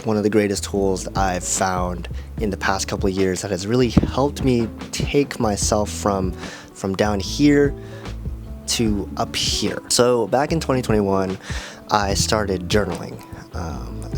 one of the greatest tools I've found in the past couple of years that has really helped me take myself from down here to up here. So back in 2021, I started journaling,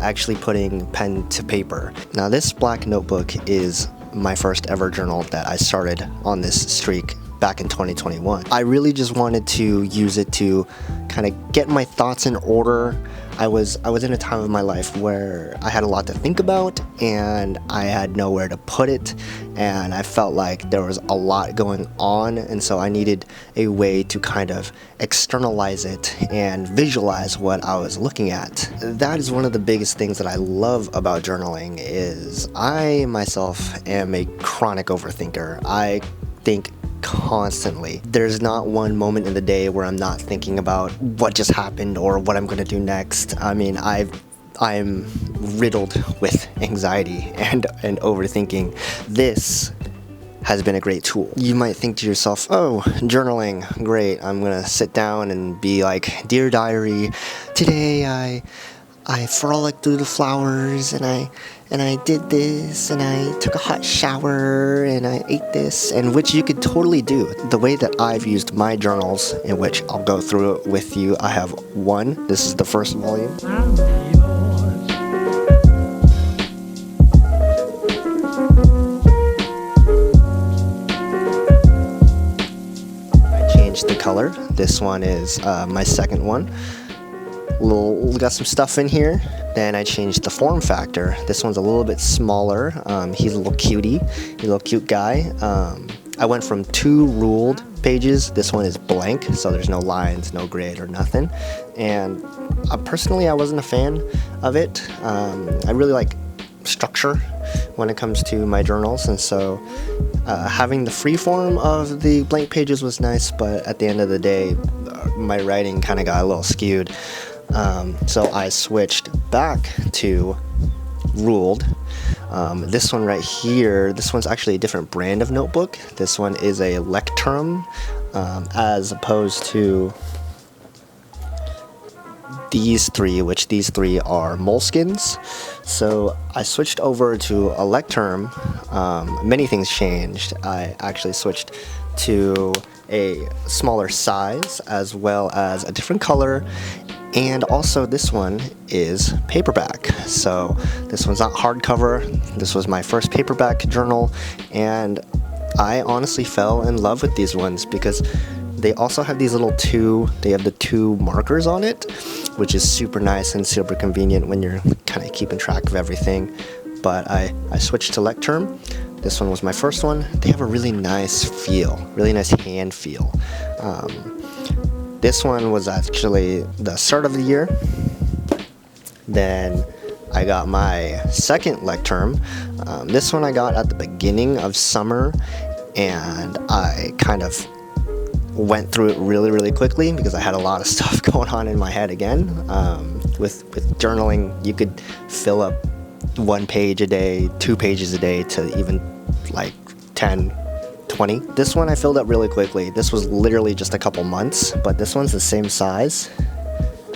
actually putting pen to paper. Now this black notebook is my first ever journal that I started on this streak back in 2021. I really just wanted to use it to kind of get my thoughts in order. I was in a time of my life where I had a lot to think about and I had nowhere to put it, and I felt like there was a lot going on, and so I needed a way to kind of externalize it and visualize what I was looking at. That is one of the biggest things that I love about journaling is I myself am a chronic overthinker. I think constantly. There's not one moment in the day where I'm not thinking about what just happened or what I'm going to do next. I mean, I'm riddled with anxiety and overthinking. This has been a great tool. You might think to yourself, oh, journaling, great. I'm going to sit down and be like, dear diary, today I frolicked through the flowers and I did this and I took a hot shower and I ate this, and which you could totally do. The way that I've used my journals, in which I'll go through it with you, I have one. This is the first volume. I changed the color. This one is my second one. Got some stuff in here. Then I changed the form factor. This one's a little bit smaller. He's a little cutie. He's a little cute guy. I went from 2 ruled pages. This one is blank, so there's no lines, no grid or nothing. And personally, I wasn't a fan of it. I really like structure when it comes to my journals, and so having the free form of the blank pages was nice, but at the end of the day, my writing kind of got a little skewed. So I switched back to ruled. This one right here, this one's actually a different brand of notebook. This one is a Lectrum, as opposed to these three, which these three are Moleskines. So I switched over to a Lectrum. Many things changed. I actually switched to a smaller size as well as a different color. And also this one is paperback. So this one's not hardcover. This was my first paperback journal, and I honestly fell in love with these ones because they also have these they have the 2 markers on it, which is super nice and super convenient when you're kind of keeping track of everything. But I switched to Lectrum. This one was my first one. They have a really nice feel, really nice hand feel. This one was actually the start of the year. Then I got my second Lectrum. This one I got at the beginning of summer, and I kind of went through it really, really quickly because I had a lot of stuff going on in my head again. With journaling, you could fill up 1 page a day, 2 pages a day, to even like 10, 20. This one I filled up really quickly. This was literally just a couple months, but this one's the same size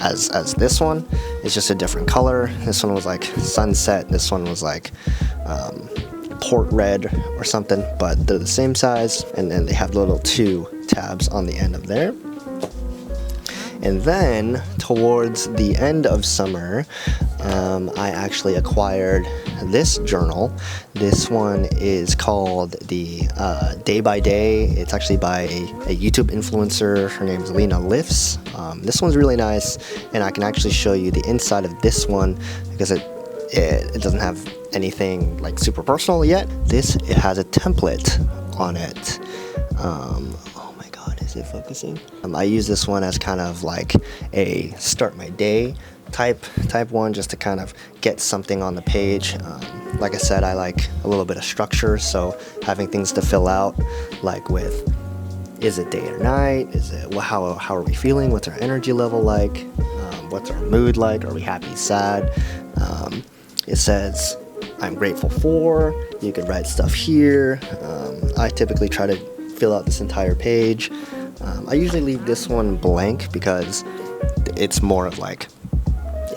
as this one. It's just a different color. This one was like sunset. This one was like port red or something, but they're the same size, and then they have little 2 tabs on the end of there. And then towards the end of summer, I actually acquired this journal. This one is called the Day by Day. It's actually by a YouTube influencer. Her name is Lena Lifts. This one's really nice, and I can actually show you the inside of this one because it doesn't have anything like super personal yet. It has a template on it. Oh my god, is it focusing? I use this one as kind of like a start my day type one, just to kind of get something on the page. Like I said, I like a little bit of structure, so having things to fill out, like with, is it day or night? Is it how are we feeling? What's our energy level like? What's our mood like? Are we happy, sad? It says I'm grateful for. You could write stuff here. I typically try to fill out this entire page. I usually leave this one blank because it's more of like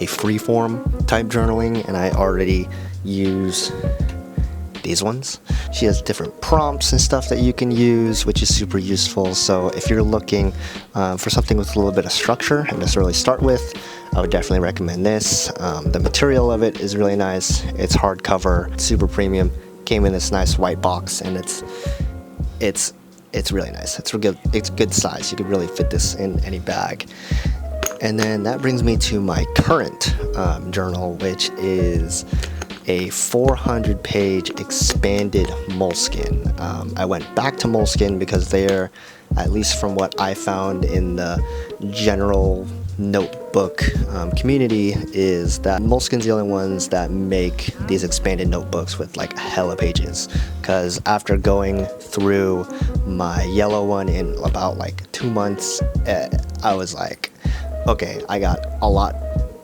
a freeform type journaling, and I already use these ones. She has different prompts and stuff that you can use, which is super useful. So if you're looking for something with a little bit of structure and just really start with, I would definitely recommend this. The material of it is really nice. It's hardcover, super premium. Came in this nice white box, and it's really nice. It's good size. You could really fit this in any bag. And then that brings me to my current journal, which is a 400-page expanded Moleskine. I went back to Moleskine because they're, at least from what I found in the general notebook community, is that Moleskine's the only ones that make these expanded notebooks with like hella pages. Because after going through my yellow one in about like 2 months, I was like, okay, I got a lot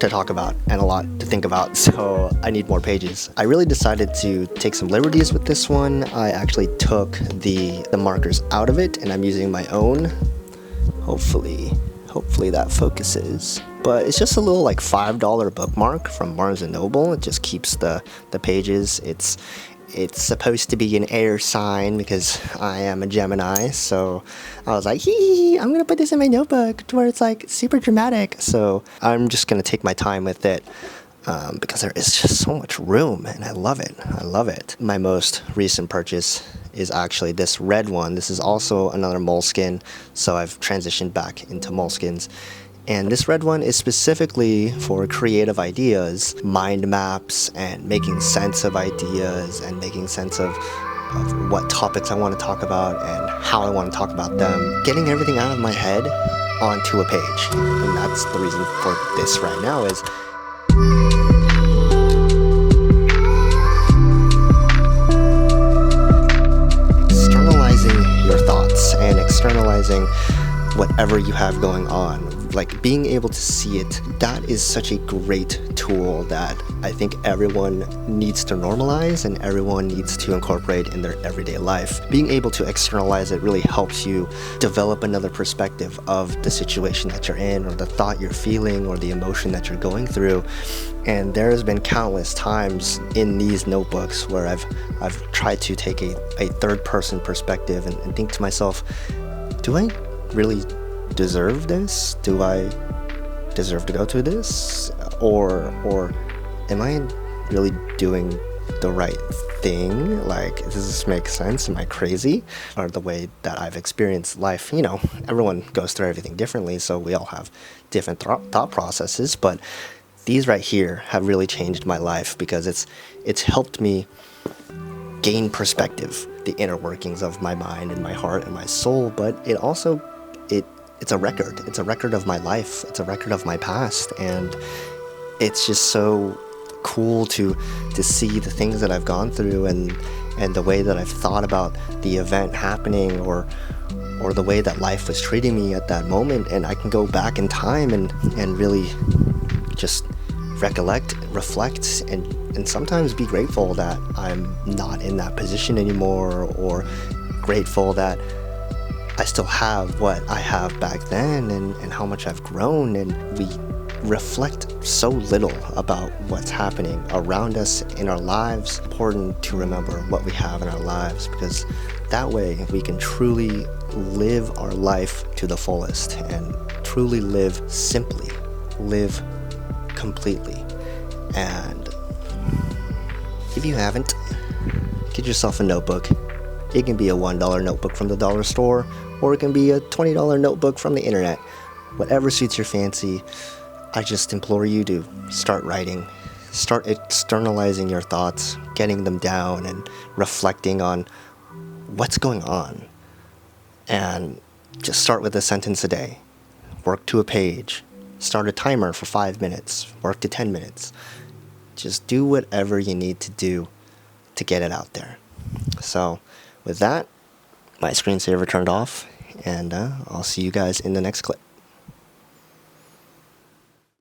to talk about and a lot to think about, so I need more pages. I really decided to take some liberties with this one. I actually took the markers out of it, and I'm using my own. Hopefully that focuses. But it's just a little like $5 bookmark from Barnes & Noble. It just keeps the pages. It's supposed to be an air sign because I am a Gemini, so I was like, I'm gonna put this in my notebook to where it's like super dramatic. So I'm just gonna take my time with it because there is just so much room, and I love it. My most recent purchase is actually this red one. This is also another Moleskine, so I've transitioned back into Moleskines. And this red one is specifically for creative ideas, mind maps, and making sense of ideas, and making sense of what topics I want to talk about and how I want to talk about them. Getting everything out of my head onto a page. And that's the reason for this right now is externalizing your thoughts and externalizing whatever you have going on. Like being able to see it, that is such a great tool that I think everyone needs to normalize and everyone needs to incorporate in their everyday life. Being able to externalize it really helps you develop another perspective of the situation that you're in, or the thought you're feeling, or the emotion that you're going through. And there has been countless times in these notebooks where I've tried to take a third-person perspective and think to myself, do I really deserve this? Do I deserve to go through this? Or am I really doing the right thing? Like, does this make sense? Am I crazy? Or the way that I've experienced life, everyone goes through everything differently, so we all have different thought processes, but these right here have really changed my life because it's helped me gain perspective, the inner workings of my mind and my heart and my soul, but it also it's a record. It's a record of my life. It's a record of my past, and it's just so cool to see the things that I've gone through and the way that I've thought about the event happening, or the way that life was treating me at that moment. And I can go back in time and really just recollect, reflect, and sometimes be grateful that I'm not in that position anymore, or grateful that I still have what I have back then, and how much I've grown. And we reflect so little about what's happening around us in our lives. It's important to remember what we have in our lives, because that way we can truly live our life to the fullest and truly live simply, live completely. And if you haven't, get yourself a notebook. It can be a $1 notebook from the dollar store, or it can be a $20 notebook from the internet. Whatever suits your fancy. I just implore you to start writing, start externalizing your thoughts, getting them down and reflecting on what's going on. And just start with a sentence a day. Work to a page. Start a timer for 5 minutes. Work to 10 minutes. Just do whatever you need to do to get it out there. So with that, my screensaver turned off, and I'll see you guys in the next clip.